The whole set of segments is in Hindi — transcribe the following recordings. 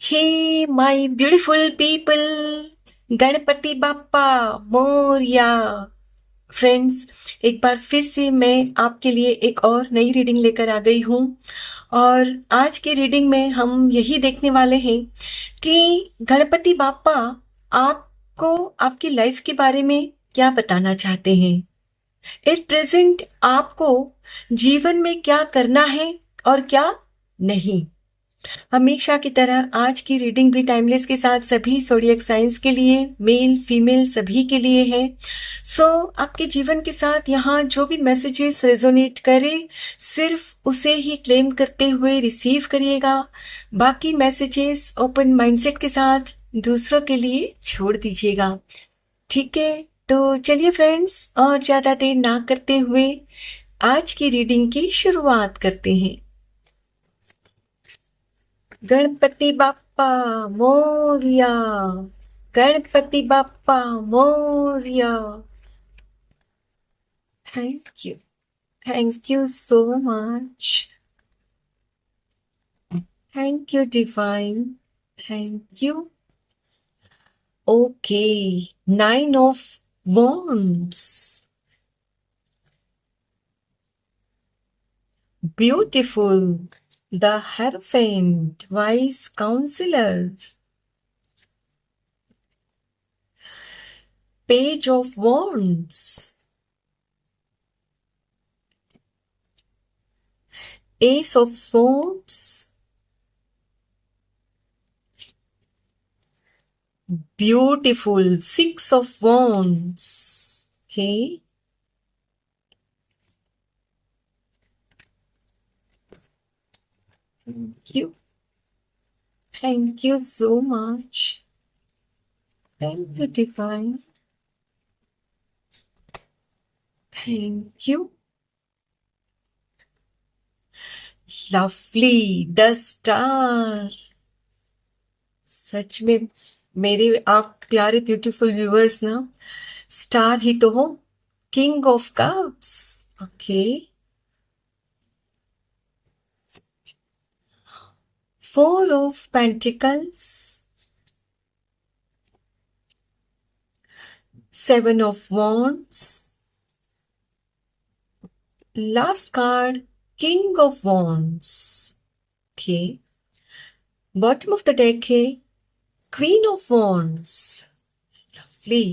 Hey my beautiful people, Ganpati Bappa Morya. Friends, एक बार फिर से मैं आपके लिए एक और नई रीडिंग लेकर आ गई हूँ। और आज की रीडिंग में हम यही देखने वाले हैं कि गणपति बाप्पा आपको आपकी लाइफ के बारे में क्या बताना चाहते हैं। एट प्रेजेंट आपको जीवन में क्या करना है और क्या नहीं। हमेशा की तरह आज की रीडिंग भी टाइमलेस के साथ सभी ज़ोडिएक साइंस के लिए, मेल फीमेल सभी के लिए है। सो आपके जीवन के साथ यहाँ जो भी मैसेजेस रेजोनेट करे सिर्फ उसे ही क्लेम करते हुए रिसीव करिएगा। बाकी मैसेजेस ओपन माइंडसेट के साथ दूसरों के लिए छोड़ दीजिएगा। ठीक है, तो चलिए फ्रेंड्स, और ज्यादा देर ना करते हुए आज की रीडिंग की शुरुआत करते हैं। Ganpati Bappa Morya, Ganpati Bappa Morya. Thank you so much, thank you divine, thank you. Okay, 9 of Wands, beautiful. The Hierophant, wise counselor. Page of Wands, Ace of Swords, beautiful. 6 of Wands. Okay. Thank you. Thank you so much. Thank you, Divine. Thank you. Lovely. The Star. सच में मेरे आप प्यारे ब्यूटीफुल व्यूअर्स ना, स्टार ही तो हो। King of cups. Okay, 4 of Pentacles, 7 of Wands, last card, King of Wands. Okay, bottom of the deck है Queen of Wands. Lovely.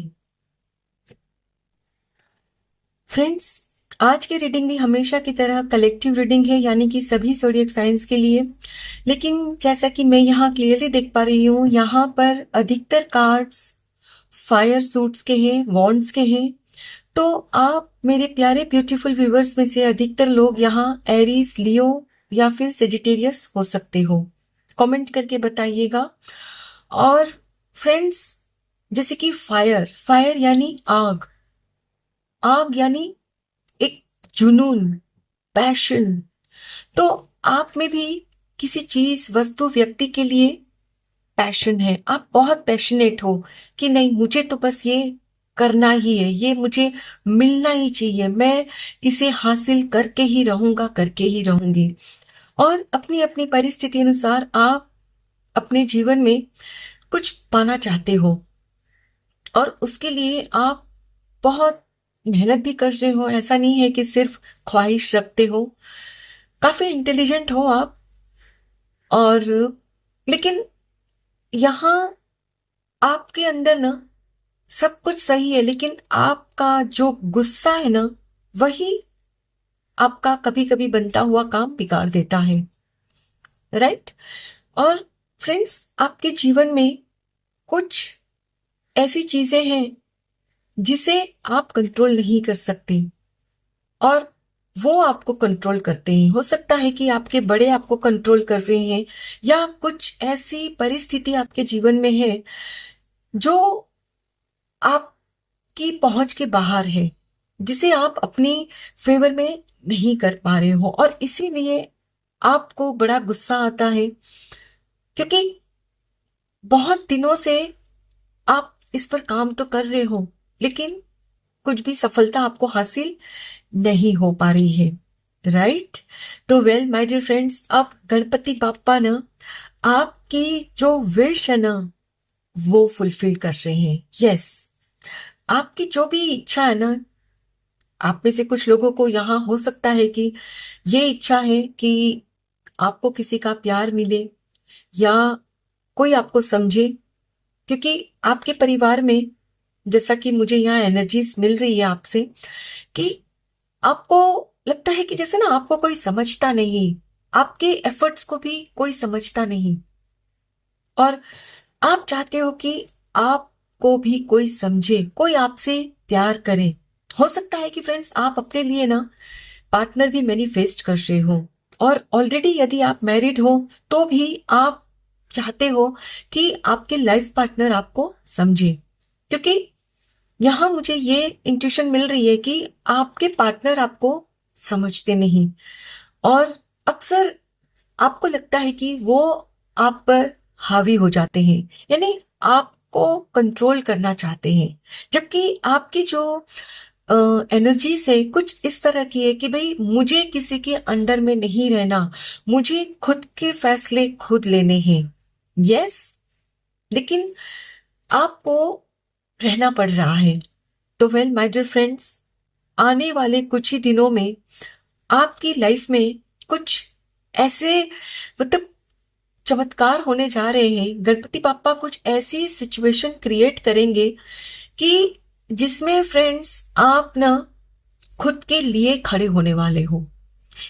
Friends, आज की रीडिंग भी हमेशा की तरह कलेक्टिव रीडिंग है, यानी कि सभी ज़ोडिएक साइंस के लिए। लेकिन जैसा कि मैं यहाँ क्लियरली देख पा रही हूँ, यहाँ पर अधिकतर कार्ड्स फायर सूट्स के हैं, वॉन्ड्स के हैं। तो आप मेरे प्यारे ब्यूटीफुल व्यूवर्स में से अधिकतर लोग यहाँ एरीज, लियो या फिर सेजिटेरियस हो सकते हो। कमेंट करके बताइएगा। और फ्रेंड्स, जैसे कि फायर यानी आग, आग यानी एक जुनून, पैशन। तो आप में भी किसी चीज, वस्तु, व्यक्ति के लिए पैशन है। आप बहुत पैशनेट हो कि नहीं, मुझे तो बस ये करना ही है, ये मुझे मिलना ही चाहिए, मैं इसे हासिल करके ही रहूंगा, करके ही रहूंगी। और अपनी अपनी परिस्थिति अनुसार आप अपने जीवन में कुछ पाना चाहते हो और उसके लिए आप बहुत मेहनत भी कर रहे हो। ऐसा नहीं है कि सिर्फ ख्वाहिश रखते हो, काफी इंटेलिजेंट हो आप। और लेकिन यहाँ आपके अंदर ना सब कुछ सही है, लेकिन आपका जो गुस्सा है ना, वही आपका कभी कभी बनता हुआ काम बिगाड़ देता है। राइट। और फ्रेंड्स, आपके जीवन में कुछ ऐसी चीजें हैं जिसे आप कंट्रोल नहीं कर सकते और वो आपको कंट्रोल करते हैं। हो सकता है कि आपके बड़े आपको कंट्रोल कर रहे हैं, या कुछ ऐसी परिस्थिति आपके जीवन में है जो आपकी पहुंच के बाहर है, जिसे आप अपनी फेवर में नहीं कर पा रहे हो, और इसीलिए आपको बड़ा गुस्सा आता है, क्योंकि बहुत दिनों से आप इस पर काम तो कर रहे हो, लेकिन कुछ भी सफलता आपको हासिल नहीं हो पा रही है। राइट। तो वेल माय डियर फ्रेंड्स, अब गणपति बाप्पा ना आपकी जो विश है ना वो फुलफिल कर रहे हैं। यस, आपकी जो भी इच्छा है ना, आप में से कुछ लोगों को यहाँ हो सकता है कि ये इच्छा है कि आपको किसी का प्यार मिले या कोई आपको समझे, क्योंकि आपके परिवार में, जैसा कि मुझे यहाँ एनर्जीज मिल रही है आपसे, कि आपको लगता है कि जैसे ना आपको कोई समझता नहीं, आपके एफर्ट्स को भी कोई समझता नहीं, और आप चाहते हो कि आपको भी कोई समझे, कोई आपसे प्यार करे। हो सकता है कि फ्रेंड्स आप अपने लिए ना पार्टनर भी मैनिफेस्ट कर रहे हो, और ऑलरेडी यदि आप मैरिड हो तो भी आप चाहते हो कि आपके लाइफ पार्टनर आपको समझे, क्योंकि यहां मुझे ये इंट्यूशन मिल रही है कि आपके पार्टनर आपको समझते नहीं, और अक्सर आपको लगता है कि वो आप पर हावी हो जाते हैं, यानी आपको कंट्रोल करना चाहते हैं, जबकि आपकी जो एनर्जी से कुछ इस तरह की है कि भाई मुझे किसी के अंडर में नहीं रहना, मुझे खुद के फैसले खुद लेने हैं। यस, लेकिन आपको रहना पड़ रहा है। तो वेल माय डियर फ्रेंड्स, आने वाले कुछ ही दिनों में आपकी लाइफ में कुछ ऐसे मतलब चमत्कार होने जा रहे हैं। गणपति पापा कुछ ऐसी सिचुएशन क्रिएट करेंगे कि जिसमें फ्रेंड्स आप ना खुद के लिए खड़े होने वाले हो,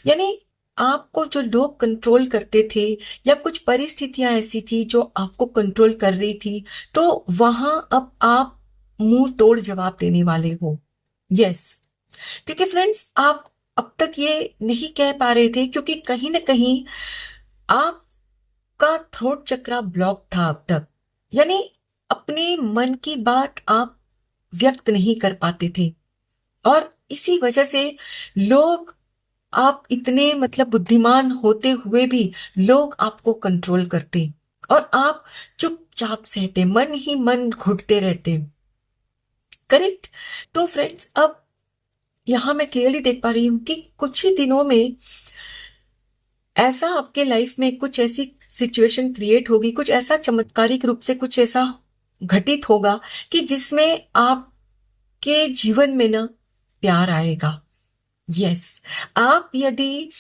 यानी आपको जो लोग कंट्रोल करते थे या कुछ परिस्थितियां ऐसी थी जो आपको कंट्रोल कर रही थी, तो वहां अब आप मुंह तोड़ जवाब देने वाले हो। यस, क्योंकि फ्रेंड्स आप अब तक ये नहीं कह पा रहे थे, क्योंकि कहीं ना कहीं आपका थ्रोट चक्रा ब्लॉक था अब तक, यानी अपने मन की बात आप व्यक्त नहीं कर पाते थे, और इसी वजह से लोग, आप इतने मतलब बुद्धिमान होते हुए भी लोग आपको कंट्रोल करते, और आप चुपचाप सहते, मन ही मन घुटते रहते। करेक्ट। तो फ्रेंड्स अब यहां मैं क्लियरली देख पा रही हूं कि कुछ ही दिनों में ऐसा आपके लाइफ में कुछ ऐसी सिचुएशन क्रिएट होगी, कुछ ऐसा चमत्कारिक रूप से कुछ ऐसा घटित होगा कि जिसमें आपके जीवन में ना प्यार आएगा। यस, आप यदि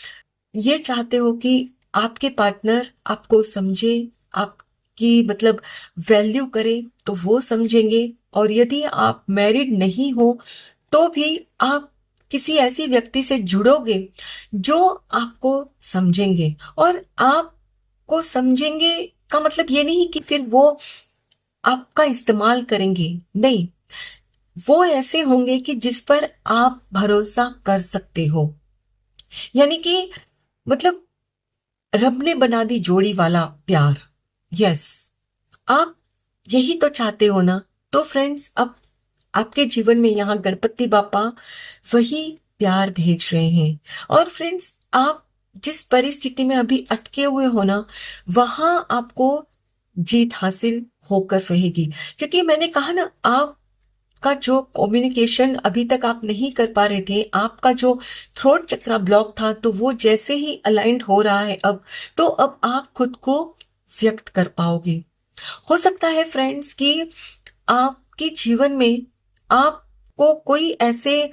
ये चाहते हो कि आपके पार्टनर आपको समझे, आपकी मतलब वैल्यू करे, तो वो समझेंगे, और यदि आप मैरिड नहीं हो तो भी आप किसी ऐसी व्यक्ति से जुड़ोगे जो आपको समझेंगे, और आपको समझेंगे का मतलब ये नहीं कि फिर वो आपका इस्तेमाल करेंगे, नहीं, वो ऐसे होंगे कि जिस पर आप भरोसा कर सकते हो, यानी कि मतलब रब ने बना दी जोड़ी वाला प्यार। यस, आप यही तो चाहते हो ना। तो फ्रेंड्स अब आपके जीवन में यहाँ गणपति बापा वही प्यार भेज रहे हैं, और फ्रेंड्स आप जिस परिस्थिति में अभी अटके हुए हो ना, वहां आपको जीत हासिल होकर रहेगी, क्योंकि मैंने कहा ना, आप का जो कम्युनिकेशन अभी तक आप नहीं कर पा रहे थे, आपका जो थ्रोट चक्रा ब्लॉक था, तो वो जैसे ही अलाइंड हो रहा है अब, तो अब आप खुद को व्यक्त कर पाओगे। हो सकता है फ्रेंड्स कि आपके जीवन में आपको कोई ऐसे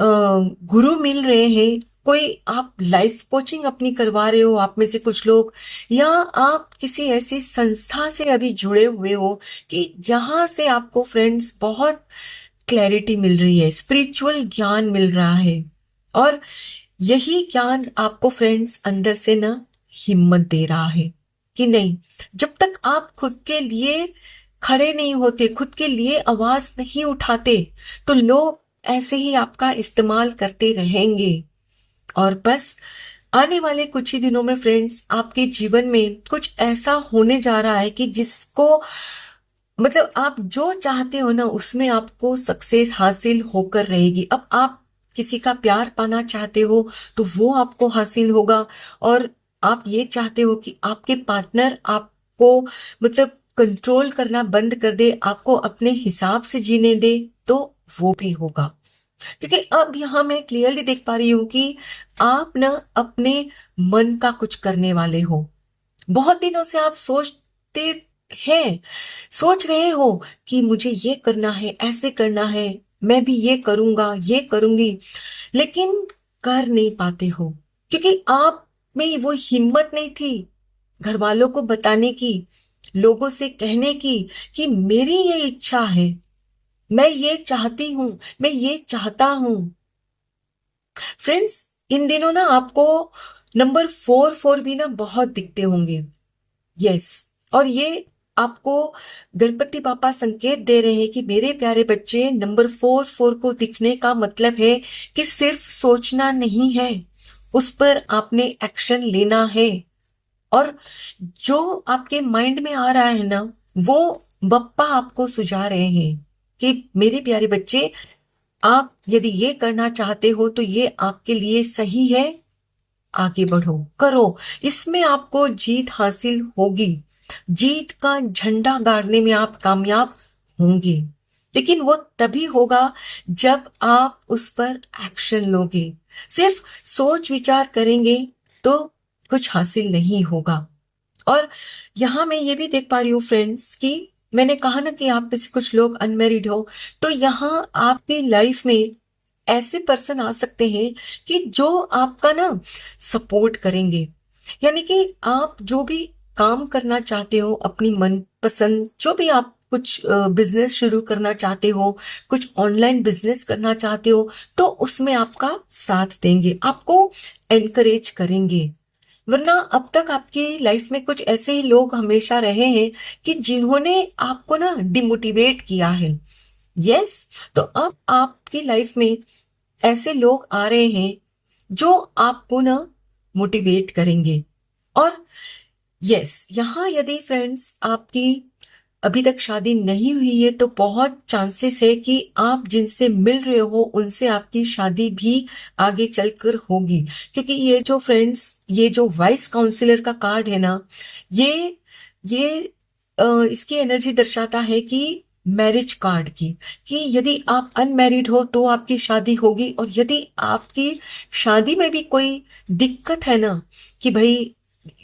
गुरु मिल रहे हैं, कोई आप लाइफ कोचिंग अपनी करवा रहे हो, आप में से कुछ लोग, या आप किसी ऐसी संस्था से अभी जुड़े हुए हो कि जहां से आपको फ्रेंड्स बहुत क्लैरिटी मिल रही है, स्पिरिचुअल ज्ञान मिल रहा है, और यही ज्ञान आपको फ्रेंड्स अंदर से ना हिम्मत दे रहा है कि नहीं, जब तक आप खुद के लिए खड़े नहीं होते, खुद के लिए आवाज नहीं उठाते, तो लोग ऐसे ही आपका इस्तेमाल करते रहेंगे। और बस आने वाले कुछ ही दिनों में फ्रेंड्स आपके जीवन में कुछ ऐसा होने जा रहा है कि जिसको मतलब आप जो चाहते हो ना, उसमें आपको सक्सेस हासिल होकर रहेगी। अब आप किसी का प्यार पाना चाहते हो तो वो आपको हासिल होगा, और आप ये चाहते हो कि आपके पार्टनर आपको मतलब कंट्रोल करना बंद कर दे, आपको अपने हिसाब से जीने दे, तो वो भी होगा। क्योंकि अब यहां मैं क्लियरली देख पा रही हूं कि आप ना अपने मन का कुछ करने वाले हो। बहुत दिनों से आप सोच चाहते हैं, सोच रहे हो कि मुझे ये करना है, ऐसे करना है, मैं भी ये करूंगा, ये करूंगी, लेकिन कर नहीं पाते हो क्योंकि आप में वो हिम्मत नहीं थी घर वालों को बताने की, लोगों से कहने की कि मेरी ये इच्छा है, मैं ये चाहती हूं, मैं ये चाहता हूं। फ्रेंड्स, इन दिनों ना आपको नंबर 4 भी ना बहुत दिखते होंगे। यस, और ये आपको गणपति पापा संकेत दे रहे हैं कि मेरे प्यारे बच्चे, नंबर 4 को दिखने का मतलब है कि सिर्फ सोचना नहीं है, उस पर आपने एक्शन लेना है। और जो आपके माइंड में आ रहा है ना, वो बप्पा आपको सुझा रहे हैं कि मेरे प्यारे बच्चे, आप यदि ये करना चाहते हो तो ये आपके लिए सही है, आगे बढ़ो, करो, इसमें आपको जीत हासिल होगी, जीत का झंडा गाड़ने में आप कामयाब होंगे। लेकिन वो तभी होगा जब आप उस पर एक्शन लोगे। सिर्फ सोच विचार करेंगे तो कुछ हासिल नहीं होगा। और यहां मैं ये भी देख पा रही हूँ फ्रेंड्स कि मैंने कहा ना कि आप में से कुछ लोग अनमैरिड हो, तो यहाँ आपकी लाइफ में ऐसे पर्सन आ सकते हैं कि जो आपका ना सपोर्ट करेंगे। यानी कि आप जो भी काम करना चाहते हो, अपनी मनपसंद जो भी आप कुछ बिजनेस शुरू करना चाहते हो, कुछ ऑनलाइन बिजनेस करना चाहते हो, तो उसमें आपका साथ देंगे, आपको एनकरेज करेंगे। वरना अब तक आपकी लाइफ में कुछ ऐसे ही लोग हमेशा रहे हैं कि जिन्होंने आपको ना डिमोटिवेट किया है। यस, तो अब आपकी लाइफ में ऐसे लोग आ रहे हैं जो आपको ना मोटिवेट करेंगे। और यस, यहाँ यदि फ्रेंड्स आपकी अभी तक शादी नहीं हुई है तो बहुत चांसेस है कि आप जिनसे मिल रहे हो उनसे आपकी शादी भी आगे चलकर होगी। क्योंकि ये जो फ्रेंड्स, ये जो वाइस काउंसलर का कार्ड है ना, ये इसकी एनर्जी दर्शाता है कि मैरिज कार्ड की, कि यदि आप अनमैरिड हो तो आपकी शादी होगी, और यदि आपकी शादी में भी कोई दिक्कत है ना, कि भाई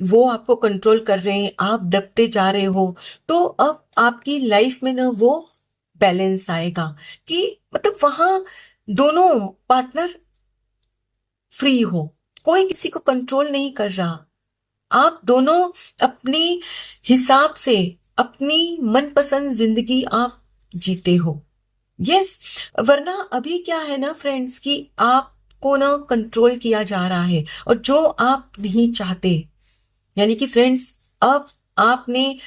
वो आपको कंट्रोल कर रहे हैं, आप दबते जा रहे हो, तो अब आपकी लाइफ में ना वो बैलेंस आएगा कि मतलब वहां दोनों पार्टनर फ्री हो, कोई किसी को कंट्रोल नहीं कर रहा, आप दोनों अपनी हिसाब से अपनी मनपसंद जिंदगी आप जीते हो। यस, वरना अभी क्या है ना फ्रेंड्स कि आपको ना कंट्रोल किया जा रहा है और जो आप नहीं चाहते। यानी कि फ्रेंड्स, अब आपने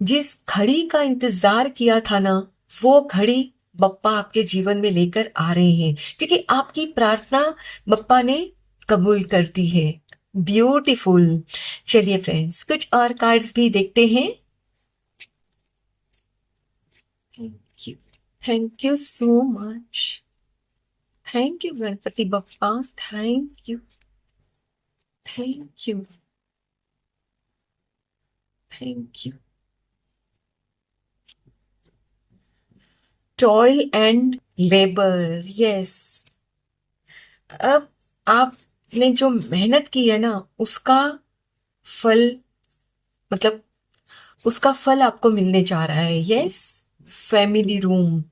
जिस घड़ी का इंतजार किया था ना, वो घड़ी बप्पा आपके जीवन में लेकर आ रहे हैं, क्योंकि आपकी प्रार्थना बप्पा ने कबूल कर दी है। ब्यूटीफुल। चलिए फ्रेंड्स, कुछ और कार्ड्स भी देखते हैं। Thank you, thank you so much, thank you Ganpati Bappa, thank you, thank you, thank you. Toil and labour, yes, अब आपने जो मेहनत की है ना, उसका फल, मतलब उसका फल आपको मिलने जा रहा है। यस, फैमिली रूम,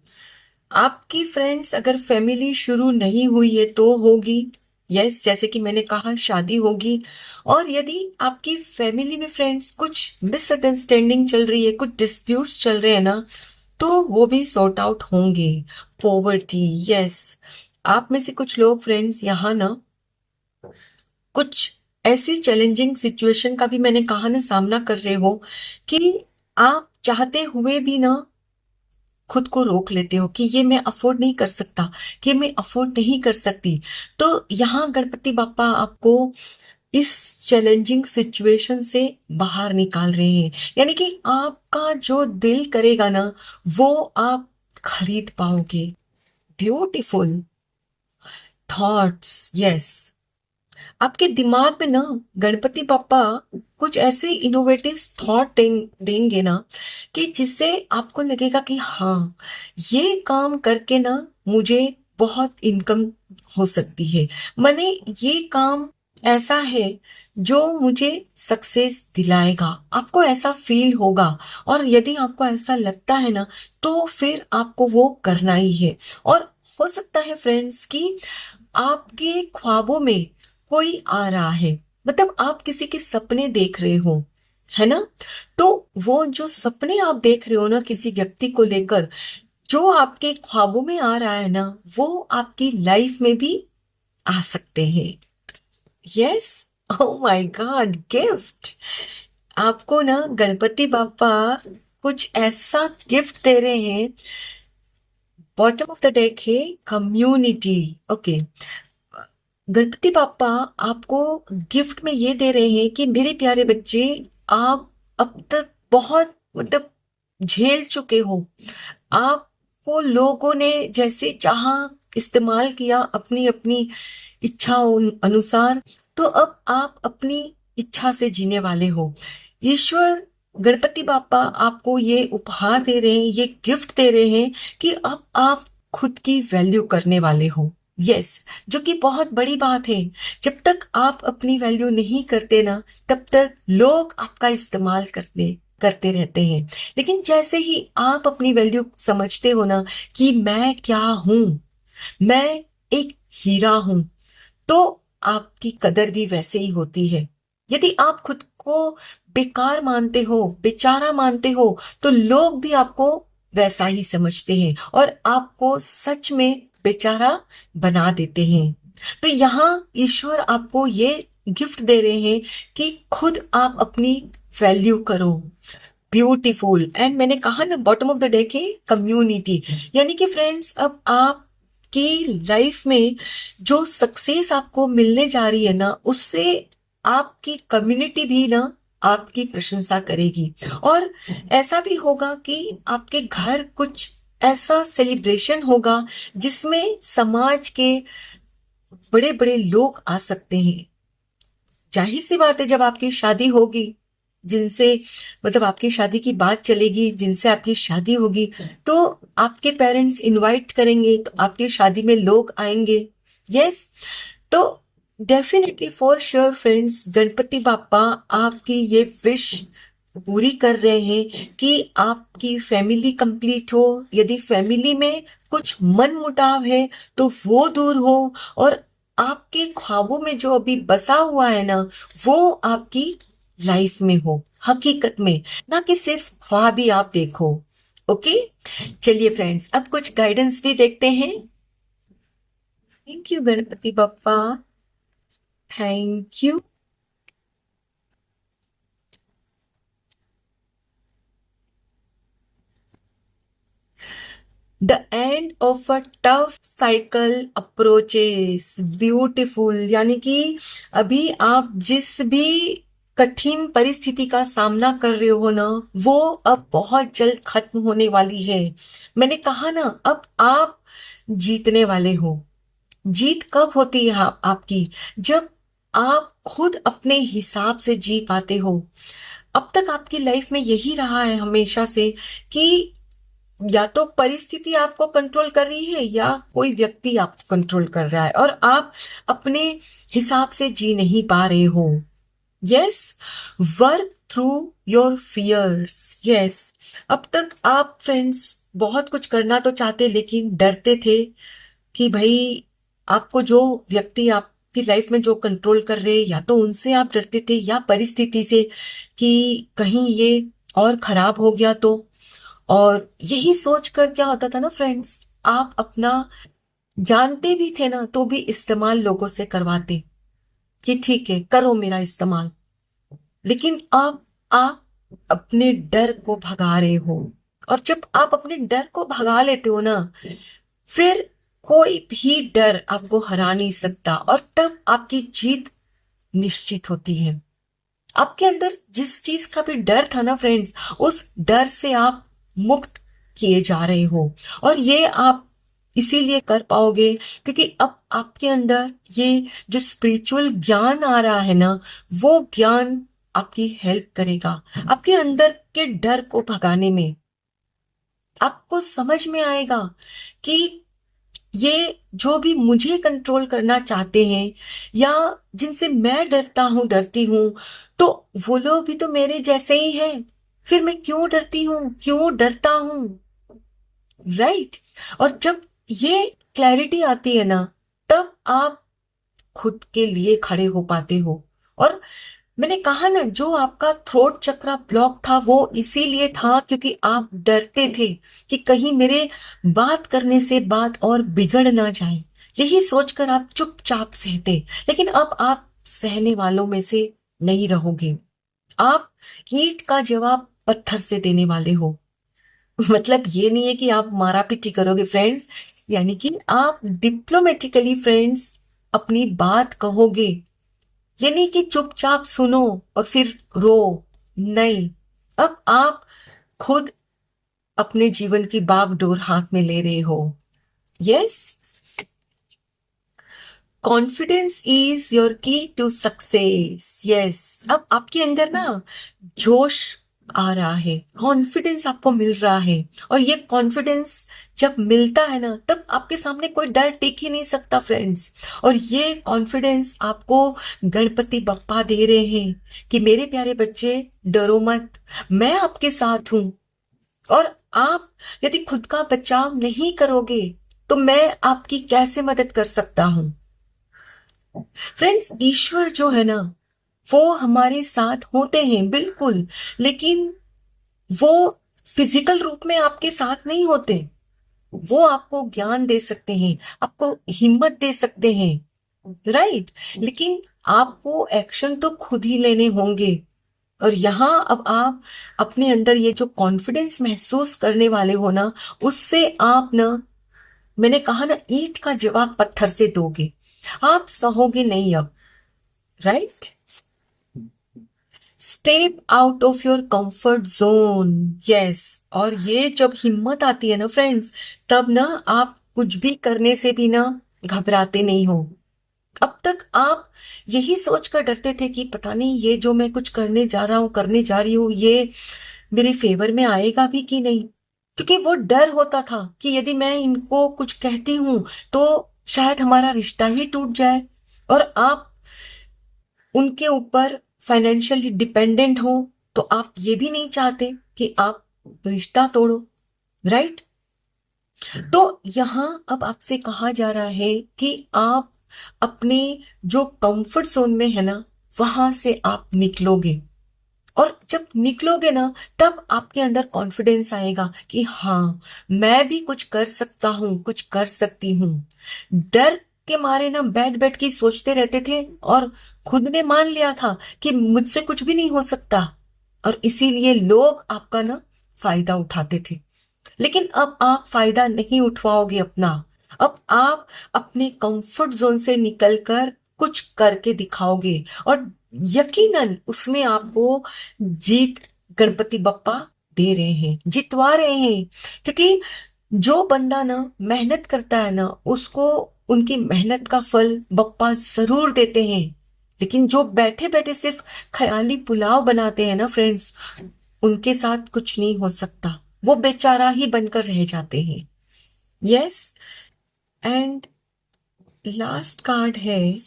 आपकी फ्रेंड्स अगर फैमिली शुरू नहीं हुई है तो होगी। यस, जैसे कि मैंने कहा, शादी होगी। और यदि आपकी फैमिली में फ्रेंड्स कुछ मिसअंडरस्टैंडिंग चल रही है, कुछ डिस्प्यूट्स चल रहे हैं ना, तो वो भी सॉर्ट आउट होंगे। पॉवर्टी, यस, आप में से कुछ लोग फ्रेंड्स यहाँ ना कुछ ऐसी चैलेंजिंग सिचुएशन का भी, मैंने कहा ना, सामना कर रहे हो कि आप चाहते हुए भी ना खुद को रोक लेते हो कि ये मैं अफोर्ड नहीं कर सकता, कि मैं अफोर्ड नहीं कर सकती। तो यहाँ गणपति बापा आपको इस चैलेंजिंग सिचुएशन से बाहर निकाल रहे हैं। यानी कि आपका जो दिल करेगा ना, वो आप खरीद पाओगे। ब्यूटीफुल थॉट्स, यस, आपके दिमाग में ना गणपति पापा कुछ ऐसे इनोवेटिव थॉट देंगे ना कि जिससे आपको लगेगा कि हाँ, ये काम करके ना मुझे बहुत इनकम हो सकती है। मैंने ये काम ऐसा है जो मुझे सक्सेस दिलाएगा, आपको ऐसा फील होगा। और यदि आपको ऐसा लगता है ना, तो फिर आपको वो करना ही है। और हो सकता है फ्रेंड्स कि आपके ख्वाबों में कोई आ रहा है, मतलब आप किसी के सपने देख रहे हो, है ना। तो वो जो सपने आप देख रहे हो ना किसी व्यक्ति को लेकर, जो आपके ख्वाबों में आ रहा है ना, वो आपकी लाइफ में भी आ सकते हैं। Yes. Oh my God, gift. आपको ना गणपति बापा कुछ ऐसा गिफ्ट दे रहे हैं। बॉटम ऑफ द डेक है कम्युनिटी। ओके, गणपति बापा आपको गिफ्ट में ये दे रहे हैं कि मेरे प्यारे बच्चे, आप अब तक बहुत मतलब झेल चुके हो। आपको लोगों ने जैसे चाहा इस्तेमाल किया अपनी अपनी इच्छाओं अनुसार, तो अब आप अपनी इच्छा से जीने वाले हो। ईश्वर गणपति बापा आपको ये उपहार दे रहे हैं, ये गिफ्ट दे रहे हैं कि अब आप खुद की वैल्यू करने वाले हो। यस, जो कि बहुत बड़ी बात है। जब तक आप अपनी वैल्यू नहीं करते ना, तब तक लोग आपका इस्तेमाल करते करते रहते हैं। लेकिन जैसे ही आप अपनी वैल्यू समझते हो ना कि मैं क्या हूं, मैं एक हीरा हूं, तो आपकी कदर भी वैसे ही होती है। यदि आप खुद को बेकार मानते हो, बेचारा मानते हो, तो लोग भी आपको वैसा ही समझते हैं और आपको सच में बेचारा बना देते हैं। तो यहाँ ईश्वर आपको ये गिफ्ट दे रहे हैं कि खुद आप अपनी वैल्यू करो। ब्यूटीफुल। एंड मैंने कहा ना बॉटम ऑफ द डे की कम्युनिटी, यानी कि फ्रेंड्स अब आप की लाइफ में जो सक्सेस आपको मिलने जा रही है ना, उससे आपकी कम्युनिटी भी ना आपकी प्रशंसा करेगी। और ऐसा भी होगा कि आपके घर कुछ ऐसा सेलिब्रेशन होगा जिसमें समाज के बड़े बड़े लोग आ सकते हैं। जाहिर सी बात है, जब आपकी शादी होगी, जिनसे मतलब आपकी शादी की बात चलेगी, जिनसे आपकी शादी होगी, तो आपके पेरेंट्स इनवाइट करेंगे, तो आपकी शादी में लोग आएंगे। यस। तो definitely for sure friends, Ganpati बापा आपकी ये विश पूरी कर रहे हैं कि आपकी फैमिली कंप्लीट हो। यदि फैमिली में कुछ मन मुटाव है तो वो दूर हो, और आपके ख्वाबों में जो अभी बसा हुआ है ना, वो आपकी लाइफ में हो, हकीकत में, ना कि सिर्फ ख्वाब ही आप देखो। ओके, चलिए फ्रेंड्स, अब कुछ गाइडेंस भी देखते हैं। Thank you Ganpati Bappa, thank you. The end of a tough cycle approaches. Beautiful, यानी कि अभी आप जिस भी कठिन परिस्थिति का सामना कर रहे हो ना, वो अब बहुत जल्द खत्म होने वाली है। मैंने कहा ना, अब आप जीतने वाले हो। जीत कब होती है आपकी? जब आप खुद अपने हिसाब से जी पाते हो। अब तक आपकी लाइफ में यही रहा है हमेशा से कि या तो परिस्थिति आपको कंट्रोल कर रही है या कोई व्यक्ति आपको कंट्रोल कर रहा है, और आप अपने हिसाब से जी नहीं पा रहे हो। Yes, work through your fears. Yes, अब तक आप फ्रेंड्स बहुत कुछ करना तो चाहते, लेकिन डरते थे कि भाई आपको जो व्यक्ति आपकी लाइफ में जो कंट्रोल कर रहे, या तो उनसे आप डरते थे या परिस्थिति से कि कहीं ये और खराब हो गया तो। और यही सोचकर क्या होता था ना फ्रेंड्स, आप अपना जानते भी थे ना, तो भी इस्तेमाल लोगों से करवाते कि ठीक है करो मेरा इस्तेमाल। लेकिन अब आप अपने डर को भगा रहे हो, और जब आप अपने डर को भगा लेते हो ना, फिर कोई भी डर आपको हरा नहीं सकता, और तब आपकी जीत निश्चित होती है। आपके अंदर जिस चीज का भी डर था ना फ्रेंड्स, उस डर से आप मुक्त किए जा रहे हो। और ये आप इसीलिए कर पाओगे क्योंकि अब आपके अंदर ये जो स्पिरिचुअल ज्ञान आ रहा है ना, वो ज्ञान आपकी हेल्प करेगा आपके अंदर के डर को भगाने में। आपको समझ में आएगा कि ये जो भी मुझे कंट्रोल करना चाहते हैं या जिनसे मैं डरता हूं, डरती हूं, तो वो लोग भी तो मेरे जैसे ही हैं। फिर मैं क्यों डरती हूं, क्यों डरता हूं? राइट। और जब ये क्लैरिटी आती है ना, तब आप खुद के लिए खड़े हो पाते हो। और मैंने कहा ना, जो आपका थ्रोट चक्रा ब्लॉक था वो इसीलिए था क्योंकि आप डरते थे कि कहीं मेरे बात करने से बात और बिगड़ ना जाए। यही सोचकर आप चुपचाप सहते। लेकिन अब आप सहने वालों में से नहीं रहोगे। आप ईंट का जवाब पत्थर से देने वाले हो। मतलब ये नहीं है कि आप मारा पीटी करोगे फ्रेंड्स, यानी कि आप डिप्लोमेटिकली फ्रेंड्स अपनी बात कहोगे। ये नहीं कि चुपचाप सुनो और फिर रो। नहीं, अब आप खुद अपने जीवन की बागडोर हाथ में ले रहे हो। यस, कॉन्फिडेंस इज योर की टू सक्सेस। यस, अब आपके अंदर ना जोश आ रहा है, कॉन्फिडेंस आपको मिल रहा है। और ये कॉन्फिडेंस जब मिलता है ना, तब आपके सामने कोई डर टिक ही नहीं सकता फ्रेंड्स। और ये कॉन्फिडेंस आपको गणपति बप्पा दे रहे हैं कि मेरे प्यारे बच्चे, डरो मत, मैं आपके साथ हूं। और आप यदि खुद का बचाव नहीं करोगे तो मैं आपकी कैसे मदद कर सकता हूं? फ्रेंड्स, ईश्वर जो है ना, वो हमारे साथ होते हैं बिल्कुल, लेकिन वो फिजिकल रूप में आपके साथ नहीं होते। वो आपको ज्ञान दे सकते हैं, आपको हिम्मत दे सकते हैं, राइट। लेकिन आपको एक्शन तो खुद ही लेने होंगे। और यहां अब आप अपने अंदर ये जो कॉन्फिडेंस महसूस करने वाले हो ना, उससे आप ना, मैंने कहा ना, ईंट का जवाब पत्थर से दोगे। आप सहोगे नहीं अब, right. Step out of your comfort zone. Yes, और ये जब हिम्मत आती है ना फ्रेंड्स, तब ना आप कुछ भी करने से भी ना घबराते नहीं हो। अब तक आप यही सोचकर डरते थे कि पता नहीं ये जो मैं कुछ करने जा रहा हूं, करने जा रही हूं, ये मेरे फेवर में आएगा भी कि नहीं। क्योंकि वो डर होता था कि यदि मैं इनको कुछ कहती हूं तो शायद हमारा रिश्ता ही टूट जाए। और आप उनके ऊपर फाइनेंशियली डिपेंडेंट हो, तो आप ये भी नहीं चाहते कि आप रिश्ता तोड़ो, राइट। तो यहां अब आपसे कहा जा रहा है कि आप अपने जो कंफर्ट जोन में है ना, वहां से आप निकलोगे। और जब निकलोगे ना, तब आपके अंदर कॉन्फिडेंस आएगा कि हाँ, मैं भी कुछ कर सकता हूं, कुछ कर सकती हूं। डर के मारे ना बैठ बैठ के सोचते रहते थे और खुद ने मान लिया था कि मुझसे कुछ भी नहीं हो सकता। और इसीलिए लोग आपका ना फायदा उठाते थे। लेकिन अब आप फायदा नहीं उठवाओगे अपना। अब आप अपने कंफर्ट जोन से निकलकर कुछ करके दिखाओगे। और यकीनन उसमें आपको जीत गणपति बप्पा दे रहे हैं, जितवा रहे हैं। क्योंकि जो बंदा ना मेहनत करता है ना, उसको उनकी मेहनत का फल बप्पा जरूर देते हैं। लेकिन जो बैठे बैठे सिर्फ ख्याली पुलाव बनाते हैं ना फ्रेंड्स, उनके साथ कुछ नहीं हो सकता। वो बेचारा ही बनकर रह जाते हैं। यस, एंड लास्ट कार्ड है,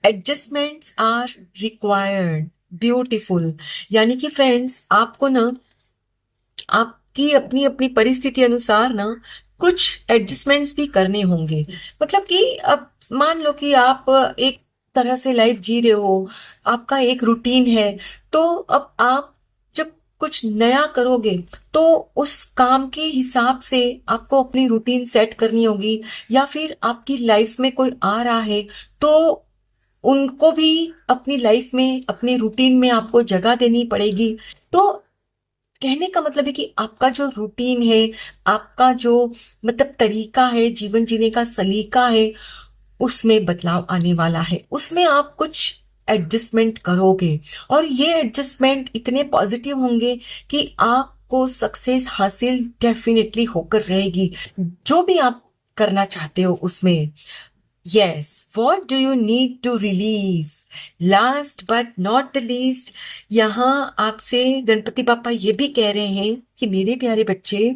एडजस्टमेंट्स आर रिक्वायर्ड। ब्यूटीफुल। यानी कि फ्रेंड्स, आपको ना आपकी अपनी अपनी परिस्थिति अनुसार ना कुछ एडजस्टमेंट्स भी करने होंगे। मतलब कि अब मान लो कि आप एक तरह से लाइफ जी रहे हो, आपका एक रूटीन है, तो अब आप जब कुछ नया करोगे तो उस काम के हिसाब से आपको अपनी रूटीन सेट करनी होगी। या फिर आपकी लाइफ में कोई आ रहा है तो उनको भी अपनी लाइफ में, अपनी रूटीन में आपको जगह देनी पड़ेगी। तो कहने का मतलब है कि आपका जो रूटीन है, आपका जो मतलब तरीका है, जीवन जीने का सलीका है, उसमें बदलाव आने वाला है। उसमें आप कुछ एडजस्टमेंट करोगे और ये एडजस्टमेंट इतने पॉजिटिव होंगे कि आपको सक्सेस हासिल डेफिनेटली होकर रहेगी, जो भी आप करना चाहते हो उसमें। Yes, what do you need to release? Last but not the least, यहाँ आपसे गणपति बापा ये भी कह रहे हैं कि मेरे प्यारे बच्चे,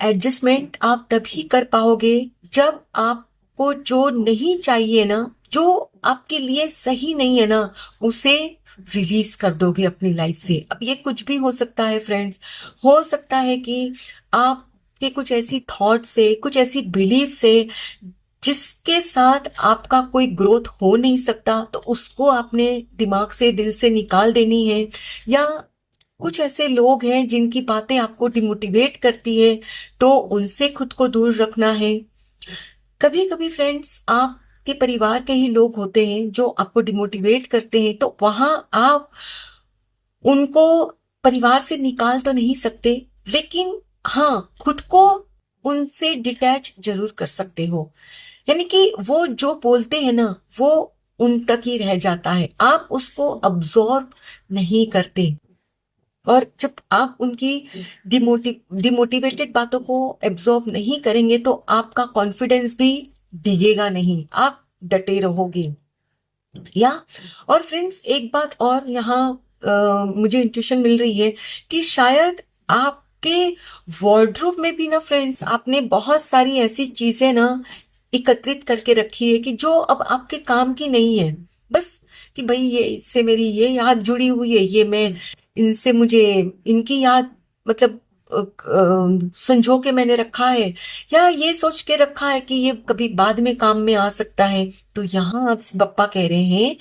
एडजस्टमेंट आप तभी कर पाओगे जब आपको जो नहीं चाहिए ना, जो आपके लिए सही नहीं है ना, उसे रिलीज कर दोगे अपनी लाइफ से। अब ये कुछ भी हो सकता है फ्रेंड्स। हो सकता है कि आपके कुछ ऐसी थॉट से, कुछ ऐसी बिलीफ से जिसके साथ आपका कोई ग्रोथ हो नहीं सकता, तो उसको आपने दिमाग से, दिल से निकाल देनी है। या कुछ ऐसे लोग हैं जिनकी बातें आपको डिमोटिवेट करती है, तो उनसे खुद को दूर रखना है। कभी कभी फ्रेंड्स आपके परिवार के ही लोग होते हैं जो आपको डिमोटिवेट करते हैं, तो वहां आप उनको परिवार से निकाल तो नहीं सकते, लेकिन हाँ, खुद को उनसे डिटैच जरूर कर सकते हो। यानी कि वो जो बोलते हैं ना, वो उन तक ही रह जाता है, आप उसको अब्सॉर्ब नहीं करते। और जब आप उनकी डिमोटिवेटेड बातों को एब्जॉर्ब नहीं करेंगे, तो आपका कॉन्फिडेंस भी डिगेगा नहीं, आप डटे रहोगे। या और फ्रेंड्स, एक बात और यहाँ मुझे इंट्यूशन मिल रही है कि शायद आपके वार्डरोब में भी ना फ्रेंड्स, आपने बहुत सारी ऐसी चीजें ना एकत्रित करके रखी है कि जो अब आपके काम की नहीं है। बस कि भाई ये इससे मेरी ये याद जुड़ी हुई है, ये मैं इनसे, मुझे इनकी याद मतलब संजो के मैंने रखा है, या ये सोच के रखा है कि ये कभी बाद में काम में आ सकता है। तो यहाँ अब पप्पा कह रहे हैं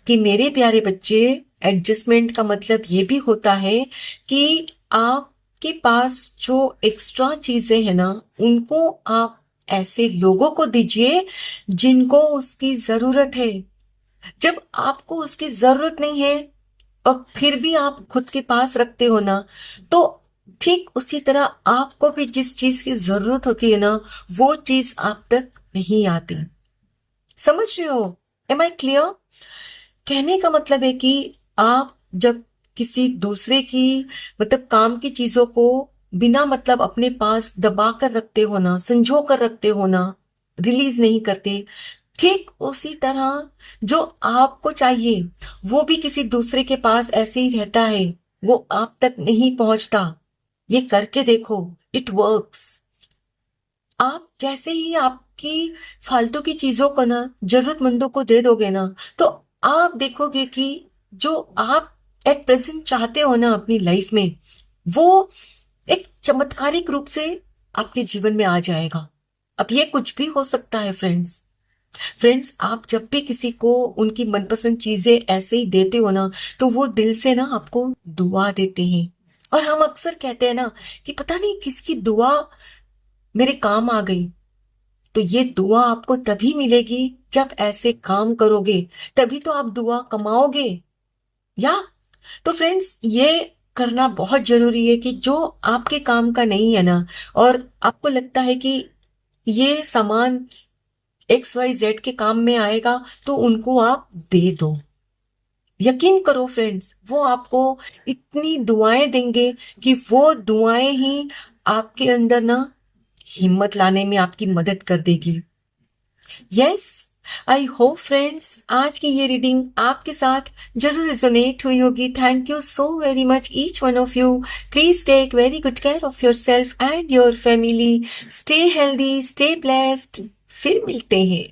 कि मेरे प्यारे बच्चे, एडजस्टमेंट का मतलब ये भी होता है कि आपके पास जो एक्स्ट्रा चीजें हैं ना, उनको आप ऐसे लोगों को दीजिए जिनको उसकी जरूरत है। जब आपको उसकी जरूरत नहीं है और फिर भी आप खुद के पास रखते हो ना, तो ठीक उसी तरह आपको भी जिस चीज की जरूरत होती है ना, वो चीज आप तक नहीं आती। समझ रहे हो? Am I clear? कहने का मतलब है कि आप जब किसी दूसरे की मतलब काम की चीजों को बिना मतलब अपने पास दबा कर रखते हो ना, संजो कर रखते हो ना, रिलीज नहीं करते, ठीक उसी तरह जो आपको चाहिए वो भी किसी दूसरे के पास ऐसे ही रहता है, वो आप तक नहीं पहुंचता। ये करके देखो, इट वर्क्स। आप जैसे ही आपकी फालतू की चीजों को ना जरूरतमंदों को दे दोगे ना, तो आप देखोगे कि जो आप एट प्रेजेंट चाहते हो ना अपनी लाइफ में, वो एक चमत्कारिक रूप से आपके जीवन में आ जाएगा। अब ये कुछ भी हो सकता है फ्रेंड्स। फ्रेंड्स, आप जब भी किसी को उनकी मनपसंद चीजें ऐसे ही देते हो ना, तो वो दिल से ना आपको दुआ देते हैं। और हम अक्सर कहते हैं ना कि पता नहीं किसकी दुआ मेरे काम आ गई। तो ये दुआ आपको तभी मिलेगी जब ऐसे काम करोगे, तभी तो आप दुआ कमाओगे। या तो फ्रेंड्स, ये करना बहुत जरूरी है कि जो आपके काम का नहीं है ना, और आपको लगता है कि ये सामान XYZ के काम में आएगा, तो उनको आप दे दो। यकीन करो फ्रेंड्स, वो आपको इतनी दुआएं देंगे कि वो दुआएं ही आपके अंदर ना हिम्मत लाने में आपकी मदद कर देगी। यस, आई होप फ्रेंड्स आज की ये रीडिंग आपके साथ जरूर रेजोनेट हुई होगी। Thank you so very much each one of you. Please take very good care of yourself and your family. Stay healthy, stay blessed. फिर मिलते हैं।